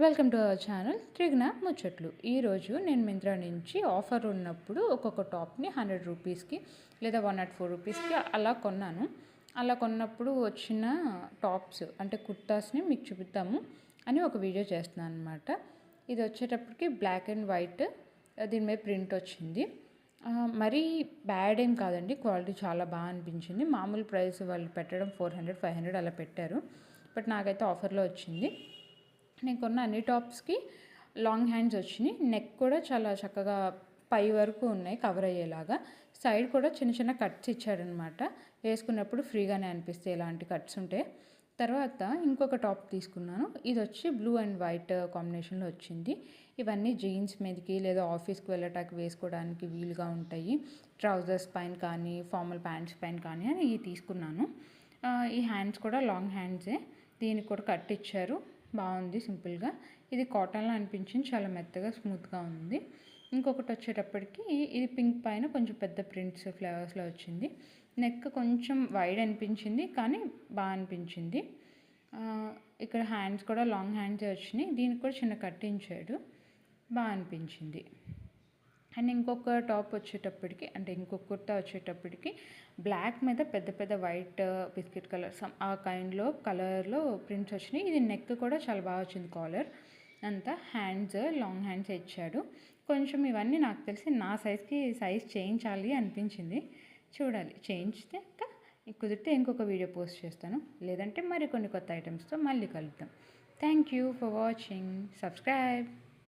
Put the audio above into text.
Welcome to our channel త్రిగుణ ముచ్చట్లు. ఈరోజు నేను మింత్రా నుంచి ఆఫర్ ఉన్నప్పుడు ఒక్కొక్క టాప్ని 100 రూపీస్కి లేదా 104 రూపీస్కి అలా కొన్నాను. అలా కొన్నప్పుడు వచ్చిన టాప్స్ అంటే కుర్తాస్ని మీకు చూపిద్దాము అని ఒక వీడియో చేస్తున్నాను అనమాట. ఇది వచ్చేటప్పటికి బ్లాక్ అండ్ వైట్, దీని మీద ప్రింట్ వచ్చింది. మరీ బ్యాడ్ ఏం కాదండి, క్వాలిటీ చాలా బాగా అనిపించింది. మామూలు ప్రైస్ వాళ్ళు పెట్టడం 400 500 అలా పెట్టారు, బట్ నాకైతే ఆఫర్లో వచ్చింది. నేను కొన్న అన్ని టాప్స్కి లాంగ్ హ్యాండ్స్ వచ్చినాయి. నెక్ కూడా చాలా చక్కగా పై వరకు ఉన్నాయి, కవర్ అయ్యేలాగా. సైడ్ కూడా చిన్న చిన్న కట్స్ ఇచ్చాడనమాట, వేసుకున్నప్పుడు ఫ్రీగానే అనిపిస్తాయి ఇలాంటి కట్స్ ఉంటే. తర్వాత ఇంకొక టాప్ తీసుకున్నాను. ఇది వచ్చి బ్లూ అండ్ వైట్ కాంబినేషన్లో వచ్చింది. ఇవన్నీ జీన్స్ మీదకి లేదా ఆఫీస్కి వెళ్ళటానికి వేసుకోవడానికి వీలుగా ఉంటాయి. ట్రౌజర్స్ పైన కానీ ఫార్మల్ ప్యాంట్స్ పైన కానీ అని ఇవి తీసుకున్నాను. ఈ హ్యాండ్స్ కూడా లాంగ్ హ్యాండ్సే, దీనికి కూడా కట్ ఇచ్చారు. బాగుంది, సింపుల్గా. ఇది కాటన్లో అనిపించింది, చాలా మెత్తగా స్మూత్గా ఉంది. ఇంకొకటి వచ్చేటప్పటికి ఇది పింక్ పైన కొంచెం పెద్ద ప్రింట్స్ ఫ్లవర్స్లో వచ్చింది. నెక్ కొంచెం వైడ్ అనిపించింది కానీ బాగా అనిపించింది. ఇక్కడ హ్యాండ్స్ కూడా లాంగ్ హ్యాండ్సే వచ్చినాయి, దీనికి కూడా చిన్న కట్టించాడు, బాగా అనిపించింది. అండ్ ఇంకొక టాప్ వచ్చేటప్పటికి అంటే ఇంకొక కుర్తా వచ్చేటప్పటికి బ్లాక్ మీద పెద్ద పెద్ద వైట్ బిస్కెట్ కలర్ ఆ కైండ్లో కలర్లో ప్రింట్స్ వచ్చినాయి. ఇది నెక్ కూడా చాలా బాగా వచ్చింది, కాలర్ అంతా. హ్యాండ్స్ లాంగ్ హ్యాండ్స్ ఇచ్చాడు. కొంచెం ఇవన్నీ నాకు తెలిసి నా సైజ్కి సైజ్ చేయించాలి అనిపించింది. చూడాలి, చేయించితే ఇంకా కుదిరితే ఇంకొక వీడియో పోస్ట్ చేస్తాను, లేదంటే మరి కొన్ని కొత్త ఐటమ్స్తో మళ్ళీ కలుద్దాం. Thank you for watching. Subscribe.